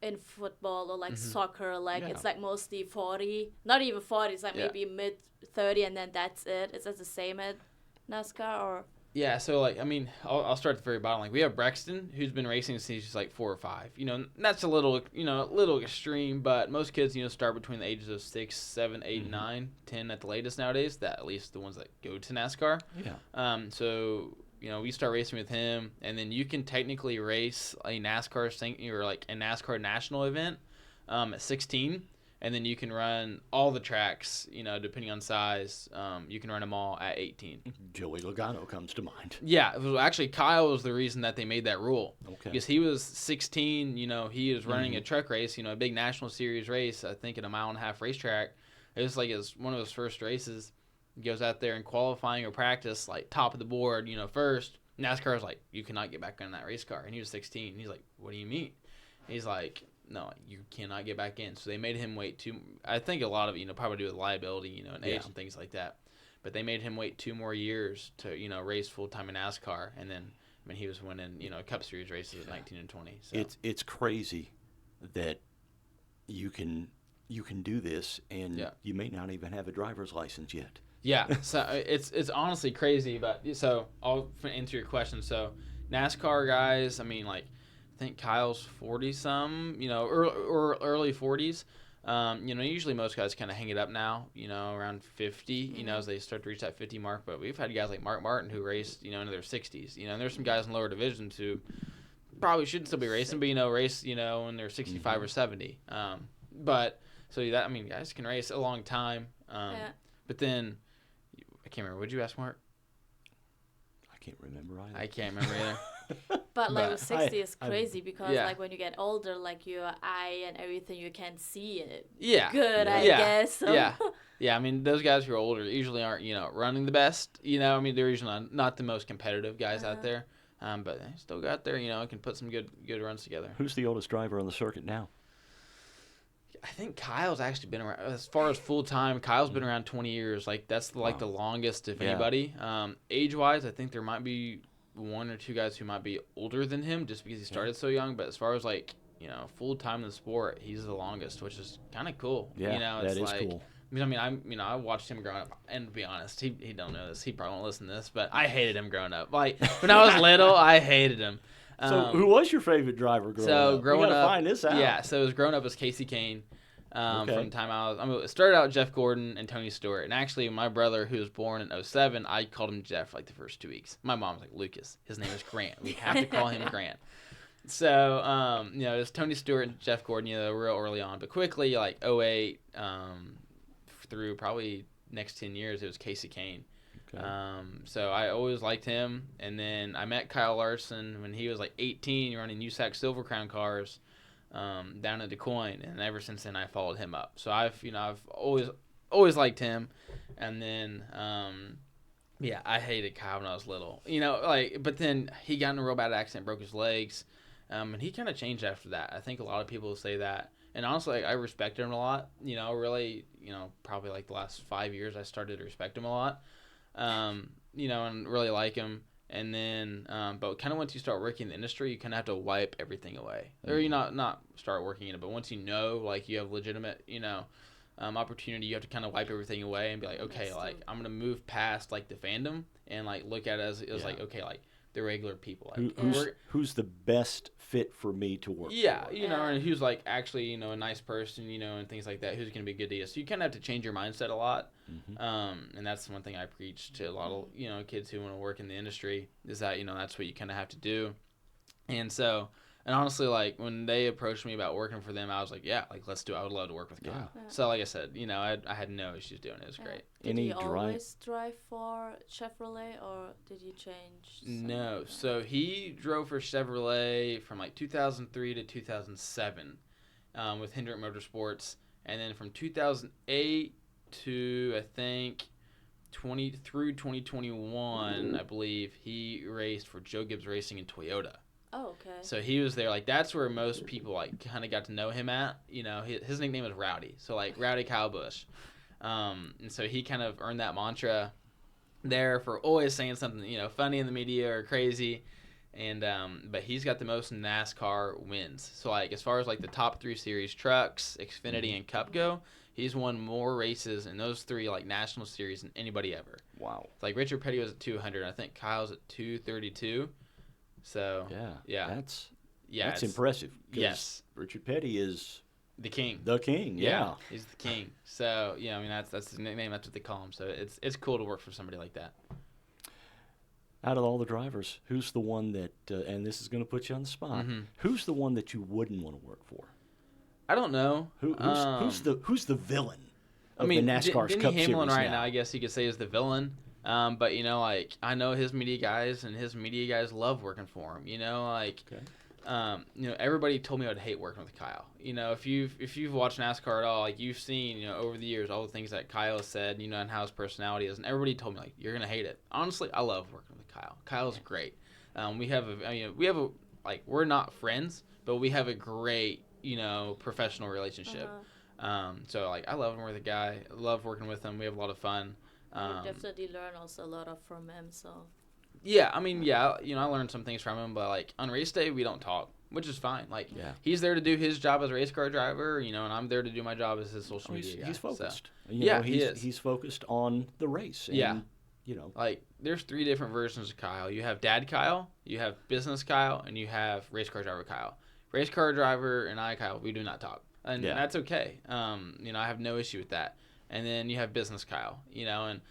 in football or like soccer, like it's like mostly 40, not even 40, it's like maybe mid 30 and then that's it? Is that the same at NASCAR or? Yeah, so like I mean, I'll start at the very bottom. Like we have Brexton, who's been racing since he's like 4 or 5. That's a little extreme, but most kids start between the ages of 6, 7, 8, 9, 10 at the latest nowadays. That at least the ones that go to NASCAR. Yeah. So we start racing with him, and then you can technically race a NASCAR thing or like a NASCAR national event at 16. And then you can run all the tracks, depending on size. You can run them all at 18. Joey Logano comes to mind. Yeah, well, actually, Kyle was the reason that they made that rule. Okay. Because he was 16, he was running a truck race, a big national series race, I think at a 1.5 mile racetrack. It was like one of his first races. He goes out there in qualifying or practice, like top of the board, first. NASCAR was like, you cannot get back in that race car. And he was 16. He's like, what do you mean? He's like, no, you cannot get back in. So they made him wait I think a lot of it, probably do with liability, and age and things like that. But they made him wait 2 more years to, race full time in NASCAR. And then, he was winning, Cup Series races at 19 and 20. So. It's crazy that you can do this, and you may not even have a driver's license yet. Yeah, so it's honestly crazy. But so I'll answer your question. So NASCAR guys, I mean, like think Kyle's 40-some, or early 40s. Usually most guys kind of hang it up now, around 50, as they start to reach that 50 mark. But we've had guys like Mark Martin who raced, into their 60s. And there's some guys in lower divisions who probably should still be racing, but, race, when they're 65 or 70. Guys can race a long time. But then, I can't remember. What did you ask, Mark? I can't remember either. I can't remember either. But like with 60 is crazy because yeah. like when you get older, like your eye and everything, you can't see it. Yeah. Good, yeah. I guess. So. Yeah. Yeah. I mean, those guys who are older usually aren't, running the best. They're usually not the most competitive guys out there. But they still got there, can put some good runs together. Who's the oldest driver on the circuit now? I think Kyle's actually been around, as far as full time, Kyle's been around 20 years. Like, that's the longest of anybody. Age-wise, I think there might be one or two guys who might be older than him just because he started so young. But as far as, full time in the sport, he's the longest, which is kind of cool. Yeah, it's that is cool. I watched him growing up, and to be honest, he don't know this. He probably won't listen to this, but I hated him growing up. Like, when I was little, I hated him. So who was your favorite driver growing up? So growing we gotta up, find this out. Yeah. So it was growing up as Casey Kane. From the time it started out Jeff Gordon and Tony Stewart, and actually my brother who was born in 07, I called him Jeff like the first 2 weeks. My mom was like, Lucas, his name is Grant. We have to call him Grant. So it was Tony Stewart and Jeff Gordon, real early on, but quickly like 08 through probably next 10 years it was Casey Kane. Okay. So I always liked him, and then I met Kyle Larson when he was like 18 running USAC Silver Crown cars. Down in DuQuoin, and ever since then I followed him up. So I've always liked him, and then I hated Kyle when I was little, but then he got in a real bad accident, broke his legs, and he kind of changed after that. I think a lot of people say that, and honestly, I respected him a lot. Really, probably like the last 5 years I started to respect him a lot, and really like him. And then, but kind of once you start working in the industry, you kind of have to wipe everything away. Or you not start working in it, but once you know, like, you have legitimate, opportunity, you have to kind of wipe everything away and be like, okay, like, I'm going to move past, like, the fandom and, like, look at it as like, okay, like, the regular people. Like, who's the best fit for me to work for? And who's, like, actually, a nice person, and things like that, who's going to be good to you. So you kind of have to change your mindset a lot. And that's one thing I preach to a lot of, kids who want to work in the industry is that, that's what you kind of have to do. And so, and honestly, like, when they approached me about working for them, I was like, yeah, like, let's do it. I would love to work with Kyle. Yeah. So, like I said, I had no issues doing it. It was great. Did you always drive for Chevrolet, or did you change? No. So he drove for Chevrolet from like 2003 to 2007 with Hendrick Motorsports. And then from 2008 to, I think, 2021, I believe, he raced for Joe Gibbs Racing in Toyota. Oh, okay. So he was there. Like, that's where most people, like, kind of got to know him at. His nickname was Rowdy. So, like, Rowdy Kyle Busch. And so he kind of earned that mantra there for always saying something, funny in the media or crazy. And, but he's got the most NASCAR wins. So, like, as far as, like, the top 3 series trucks, Xfinity, and Cup go, he's won more races in those 3, like, national series than anybody ever. Wow. Like, Richard Petty was at 200. I think Kyle's at 232. So that's impressive. Yes, Richard Petty is the king. The king, yeah. He's the king. So that's his nickname. That's what they call him. So it's cool to work for somebody like that. Out of all the drivers, who's the one that? And this is going to put you on the spot. Mm-hmm. Who's the one that you wouldn't want to work for? I don't know. Who's the villain? The NASCAR's Denny Cup Hamlin Series right now, I guess you could say, is the villain. But like, I know his media guys, and his media guys love working for him. Everybody told me I'd hate working with Kyle. If you've watched NASCAR at all, like, you've seen, over the years, all the things that Kyle has said, and how his personality is, and everybody told me, like, you're gonna hate it. Honestly, I love working with Kyle. Kyle's great. We're not friends, but we have a great, professional relationship. So, like, I love working with the guy. I love working with him. We have a lot of fun. You definitely learn also a lot from him, so. Yeah, I learned some things from him, but, like, on race day, we don't talk, which is fine. Like, he's there to do his job as a race car driver, and I'm there to do my job as his social media guy. He's focused. So. He is. He's focused on the race. And Like, there's 3 different versions of Kyle. You have Dad Kyle, you have Business Kyle, and you have Race Car Driver Kyle. Race Car Driver and I, Kyle, we do not talk. And that's okay. I have no issue with that. And then you have Business Kyle, and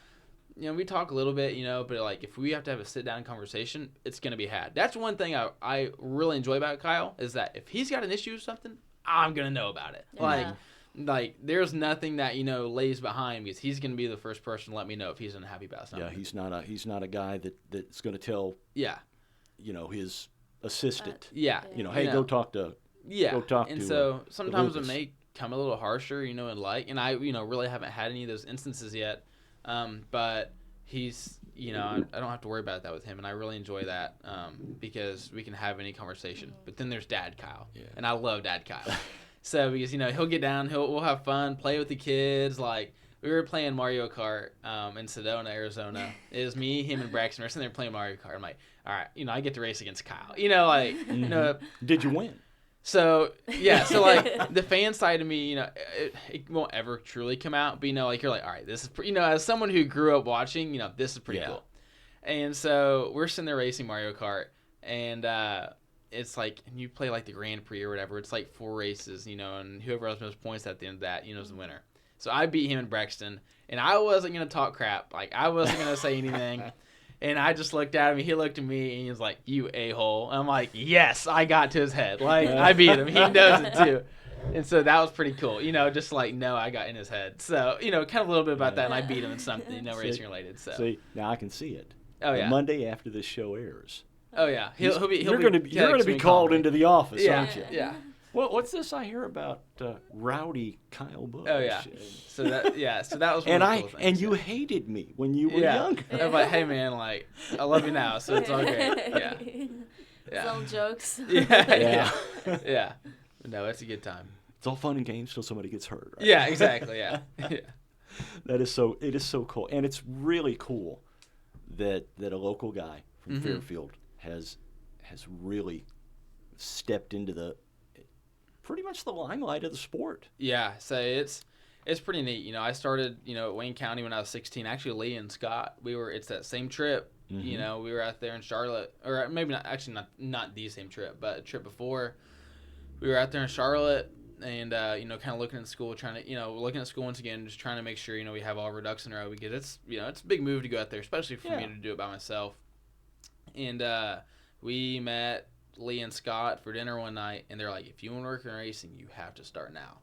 we talk a little bit, but like if we have to have a sit down conversation, it's going to be had. That's one thing I really enjoy about Kyle is that if he's got an issue with something, I'm going to know about it. Yeah. Like there's nothing that, lays behind because he's going to be the first person to let me know if he's unhappy about something. Yeah, he's not a guy that's going to tell his assistant. Hey, go talk to go talk and to so sometimes it Lucas. may come a little harsher, and I really haven't had any of those instances yet. But he's, I don't have to worry about that with him, and I really enjoy that because we can have any conversation. But then there's Dad Kyle, and I love Dad Kyle. So because he'll get down, we'll have fun, play with the kids. Like we were playing Mario Kart in Sedona, Arizona. It was me, him, and Braxton. We're sitting there playing Mario Kart. I'm like, all right, I get to race against Kyle. Did you win? So like the fan side of me, it won't ever truly come out, but you're like, all right, this is, as someone who grew up watching, this is pretty cool. And so we're sitting there racing Mario Kart, and it's like, and you play like the Grand Prix or whatever. It's like 4 races, and whoever has most points at the end of that, is the winner. So I beat him in Braxton, and I wasn't gonna talk crap, like I wasn't gonna say anything. And I just looked at him, he looked at me, and he was like, you a-hole. I'm like, yes, I got to his head. Like, I beat him. He knows it, too. And so that was pretty cool. Just like, no, I got in his head. So, kind of a little bit about that, and I beat him in something, racing related. So. See, now I can see it. Oh, yeah. Monday after this show airs. Oh, yeah. You're going to be called into the office, aren't you? Yeah. What's this I hear about rowdy Kyle Busch? Oh yeah, so that was one of the cool things. And you hated me when you were younger. I'm like, hey man, like I love you now, so it's all great. Yeah. Some jokes. Yeah. No, it's a good time. It's all fun and games till somebody gets hurt. Right? Yeah, exactly. Yeah. It is so cool, and it's really cool that a local guy from Fairfield has really stepped into pretty much the limelight of the sport. Yeah, so it's pretty neat. I started, at Wayne County when I was 16. Actually, Lee and Scott, it's that same trip. We were out there in Charlotte, or maybe not the same trip, but a trip before. We were out there in Charlotte, and kind of looking at school, looking at school once again, just trying to make sure we have all of our ducks in a row because it's it's a big move to go out there, especially for me to do it by myself. And we met Lee and Scott for dinner one night, and they're like, if you want to work in racing, you have to start now.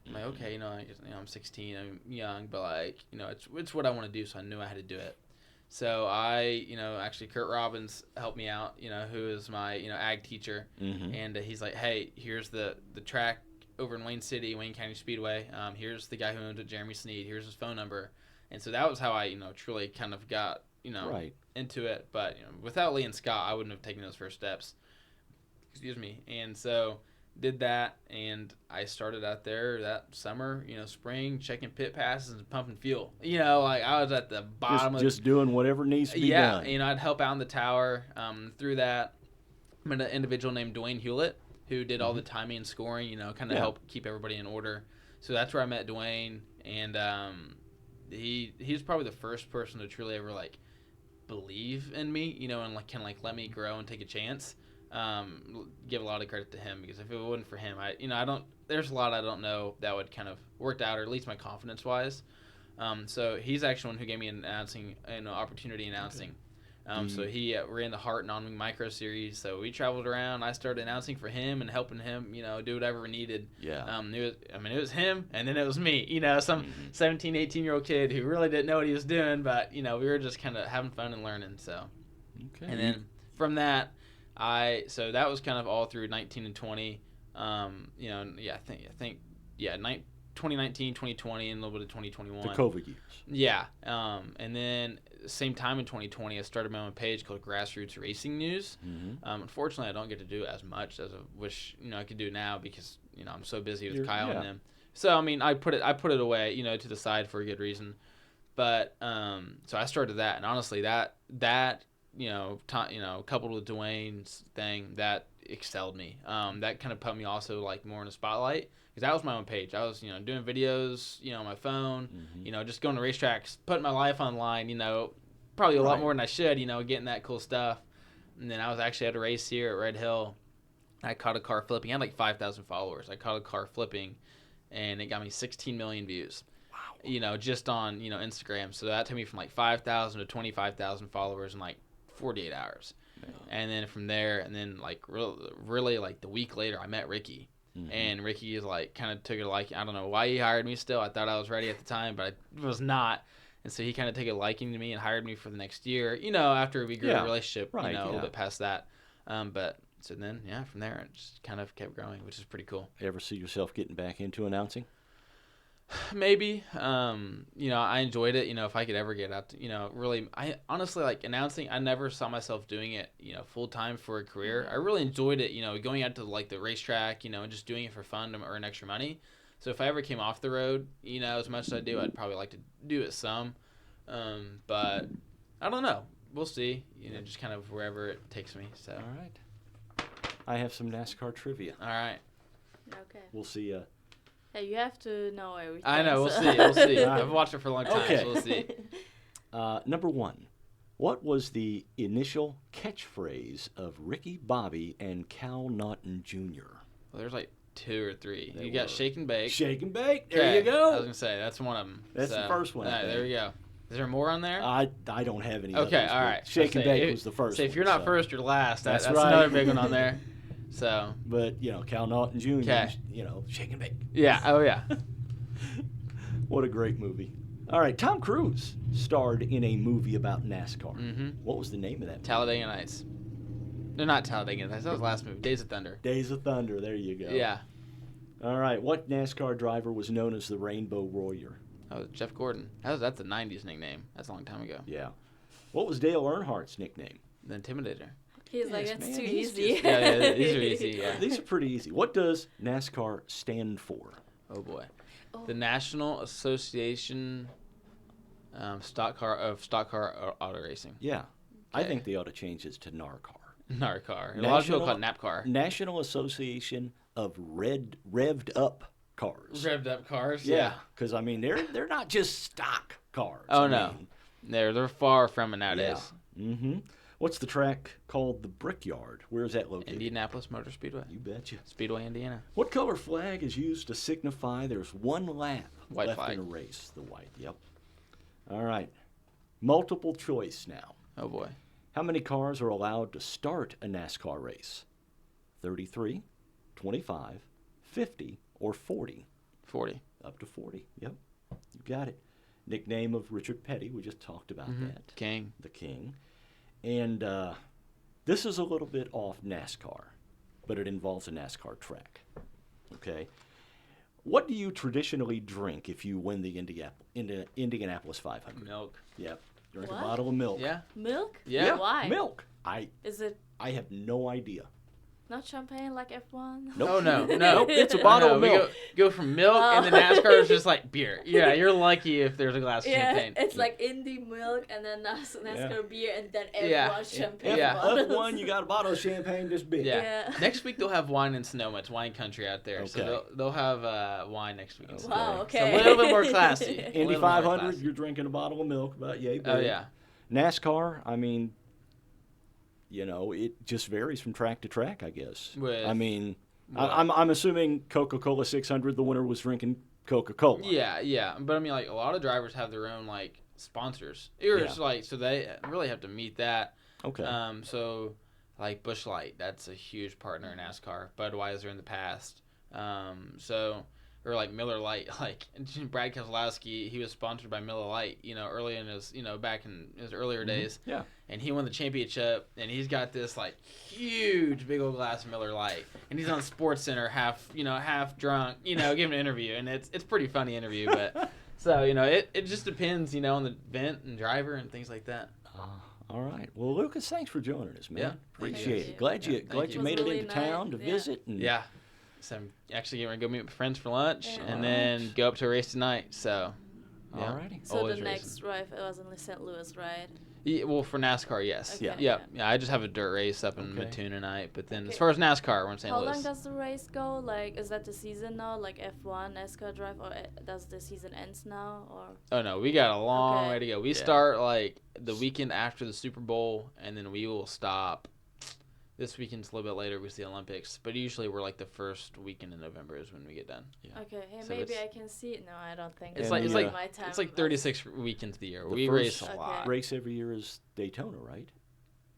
I'm like, okay, I'm 16, I'm young, but like, it's what I want to do, so I knew I had to do it. So I, actually Kurt Robbins helped me out, who is my, ag teacher, and he's like, hey, here's the track over in Wayne City, Wayne County Speedway. Here's the guy who owns it, Jeremy Sneed. Here's his phone number. And so that was how I, truly kind of got, into it. But without Lee and Scott, I wouldn't have taken those first steps. Excuse me. And so did that, and I started out there that summer, spring, checking pit passes and pumping fuel. Like I was at the bottom just doing whatever needs to be done. Yeah, I'd help out in the tower. Through that, I met an individual named Dwayne Hewlett who did all the timing and scoring, kind of help keep everybody in order. So that's where I met Dwayne, and he's probably the first person to truly ever like believe in me, and like kind of like let me grow and take a chance. Give a lot of credit to him because if it wasn't for him, there's a lot I don't know that would kind of worked out, or at least my confidence wise. So he's actually one who gave me an opportunity announcing. So he ran the Hart and On-Wing Micro Series. So we traveled around. I started announcing for him and helping him, do whatever we needed. Yeah. It was him, and then it was me. Some 17, 18-year-old kid who really didn't know what he was doing, but we were just kind of having fun and learning. So, okay. And then from that, so that was kind of all through 19 and 20. I think 2019, 2020, and a little bit of 2021. The COVID years. Yeah. And then same time in 2020, I started my own page called Grassroots Racing News. Unfortunately, I don't get to do it as much as I wish I could do now because I'm so busy with Kyle and them. So I put it away to the side for a good reason. But so I started that, and honestly, that coupled with Dwayne's thing, that excelled me. That kind of put me also like more in the spotlight because that was my own page. I was doing videos on my phone, just going to racetracks, putting my life online, probably a lot Right. more than I should, getting that cool stuff. And then I was actually at a race here at Red Hill. I caught a car flipping. I had like 5,000 followers. I caught a car flipping, and it got me 16 million views. Wow. Just on, Instagram. So that took me from like 5,000 to 25,000 followers in like 48 hours. Man. And then from there, and then like really like the week later, I met Ricky. Mhm. And Ricky is like kind of took it like, I don't know why he hired me still. I thought I was ready at the time, but I was not. And so he kind of took a liking to me and hired me for the next year, after we grew a relationship, Right, a little bit past that. But so then, from there, it just kind of kept growing, which is pretty cool. Ever see yourself getting back into announcing? Maybe. I enjoyed it. If I could ever get out to, really, I honestly like announcing. I never saw myself doing it, full time for a career. I really enjoyed it, going out to like the racetrack, and just doing it for fun to earn extra money. So if I ever came off the road, as much as I do, I'd probably like to do it some. But I don't know. We'll see. Just kind of wherever it takes me. So. All right. I have some NASCAR trivia. All right. Okay. We'll see. Yeah, you have to know everything. I know. We'll so- see. We'll see. All right. I've watched it for a long time, Okay. so we'll see. Number one. What was the initial catchphrase of Ricky Bobby and Cal Naughton Jr.? Well, there's like 2 or 3. They You got were. shake and bake. Shake and bake. There Okay, you go. I was gonna say that's one of them. That's the first one, I All right, think. there we go. Is there more on there? I don't have any. Okay, others, all but right. Shake and Say, bake was the first. So if one, you're not so. first, you're last. That's That's right. another big one on there. So But Cal Naughton Jr. Okay. Shake and bake. yeah, oh yeah. What a great movie. All right, Tom Cruise starred in a movie about NASCAR. Mm-hmm. What was the name of that movie? Talladega Nights. No, not Talladega Nights. That was the last movie. Days of Thunder. Days of Thunder. There you go. Yeah. All right, what NASCAR driver was known as the Rainbow Warrior? Oh, Jeff Gordon. That's a '90s nickname. That's a long time ago. Yeah. What was Dale Earnhardt's nickname? The Intimidator. He's like, Yes, that's man, too he's easy. just- Yeah, these are easy. Yeah. These are pretty easy. What does NASCAR stand for? Oh boy. Oh. The National Association Stock Car Auto Racing. Yeah. I Okay. think they ought to change this to NARCAR. NARCAR. A lot of people call it National- NAPCAR. National Association of Revved Up Cars. Revved up cars. Yeah, because they're not just stock cars. Oh, no. They're far from it nowadays. Yeah. Mm-hmm. What's the track called the Brickyard? Where is that located? Indianapolis Motor Speedway. You betcha. Speedway, Indiana. What color flag is used to signify there's one lap White left flag. in a race? The white. Yep. All right. Multiple choice now. Oh boy. How many cars are allowed to start a NASCAR race? 33, 25, 50, or 40? 40. Up to 40. Yep. You got it. Nickname of Richard Petty. We just talked about that. King. The King. And this is a little bit off NASCAR, but it involves a NASCAR track. Okay. What do you traditionally drink if you win the Indianapolis 500? Milk. Yep. Drink What? a bottle of milk. Yeah. Milk? Yeah. Why? Milk. Is it I have no idea. not champagne like F1? Nope. Oh no, no. Nope, it's a Oh, bottle no, of we milk. go from milk, and the NASCAR is just like beer. Yeah, you're lucky if there's a glass of Yeah, champagne. it's like Indy milk and then NASCAR beer and then Yeah. everyone's champagne Yeah. bottles. F1, you got a bottle of champagne this big. Yeah. Yeah. Next week they'll have wine in Sonoma. It's wine country out there, so Okay. they'll have wine next week. In Okay. Sonoma. Wow, So okay. a little bit more classy. A Indy little more 500, classy. you're drinking a bottle of milk, about yay big. Oh yeah. NASCAR, it just varies from track to track, I guess. With- I'm assuming Coca-Cola 600, the winner was drinking Coca-Cola. Yeah. But like a lot of drivers have their own like sponsors. It's Yeah. like so they really have to meet that. Okay. So like Busch Light, that's a huge partner in NASCAR. Budweiser in the past. Or like Miller Lite, like Brad Keselowski, he was sponsored by Miller Lite, early in his, back in his earlier days. Yeah. And he won the championship, and he's got this like huge big old glass of Miller Lite, and he's on Sports Center half drunk, giving an interview, and it's pretty funny interview, but so it just depends, on the event and driver and things like that. All right. Well, Lucas, thanks for joining us, man. Yeah. Appreciate Thank it. Glad you you. glad Thank you you. made It was it into really town to nice, yeah. visit. And Yeah. So I'm actually getting ready to go meet my friends for lunch, Yeah. and then go up to a race tonight. So Yeah. Alrighty. So Always the racing. next drive it was in St. Louis, right? Yeah, well, for NASCAR, yes. Okay, Yeah. Yeah. I just have a dirt race up in Okay. Mattoon tonight. But then as Okay. far as NASCAR, we're in St. How Louis. long does the race go? Like, is that the season now? Like F1 NASCAR drive, or does the season ends now? Or Oh no, we got a long Okay. way to go. We Yeah. start like the weekend after the Super Bowl, and then we will stop. This weekend's a little bit later. We see the Olympics, but usually we're like the first weekend in November is when we get done. okay, hey, So maybe it's- I can see it. No, I don't think It's And like the, my time. It's like 36 weekends a year. The We first race a Okay. lot. race every year is Daytona, right?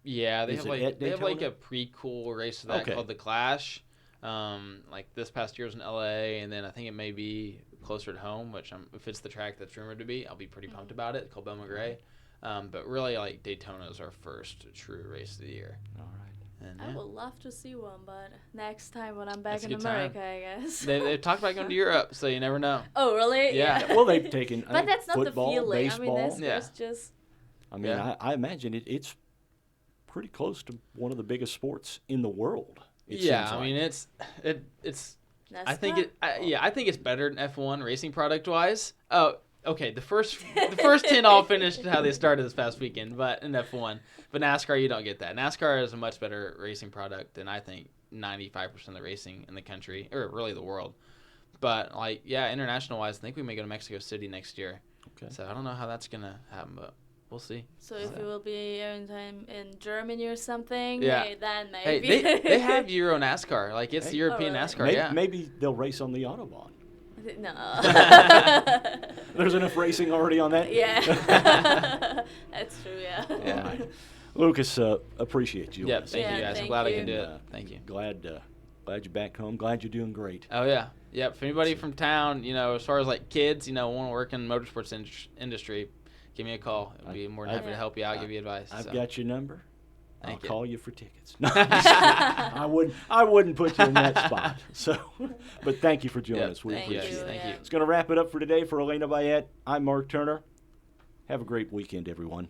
Yeah, Is it at they have like Daytona? a pre-cool race to that Okay. called the Clash. Like this past year was in LA, and then I think it may be closer to home, which if it's the track that's rumored to be, I'll be pretty pumped about it. Called Belmont Gray. But really, like Daytona is our first true race of the year. All right. And, I yeah. would love to see one, but next time when I'm back That's a in good time. America, I guess. They've talked about going to Europe, so you never know. Oh, really? Yeah. Well, they've taken I But think, that's not football, the feeling. baseball. I mean, Yeah. that's just. I mean, Yeah. I imagine it's pretty close to one of the biggest sports in the world. It Yeah, seems I like. mean it's. I think NASCAR? I think it's better than F1 racing product wise. Oh, okay. The first 10 all finished how they started this past weekend, but in F1. But NASCAR, you don't get that. NASCAR is a much better racing product than I think 95% of the racing in the country, or really the world. But like, yeah, international wise, I think we may go to Mexico City next year. Okay. So I don't know how that's gonna happen, but we'll see. So if you will be in time in Germany or something, Yeah. hey, then Hey, maybe. they have Euro NASCAR. Like it's Hey. European Oh, really? NASCAR. Maybe, Yeah. maybe they'll race on the Autobahn. No. There's enough racing already on that. Yeah. That's true, yeah. Yeah. All right. Lucas, appreciate you. Yeah, on this. thank you Yeah, guys. I'm thank glad I you. can do it. And, Thank you. Glad you're back home. Glad you're doing great. Oh yeah, yep. If anybody from town, as far as like kids, want to work in the motorsports industry, give me a call. I'd be more than happy to help you out, give you advice. I've so. got your number. Thank I'll you. call you for tickets. No, I wouldn't put you in that spot. So, but thank you for joining Yep. us. We Thank appreciate you, it. Thank yeah. you. It's going to wrap it up for today. For Elena Bayette, I'm Mark Turner. Have a great weekend, everyone.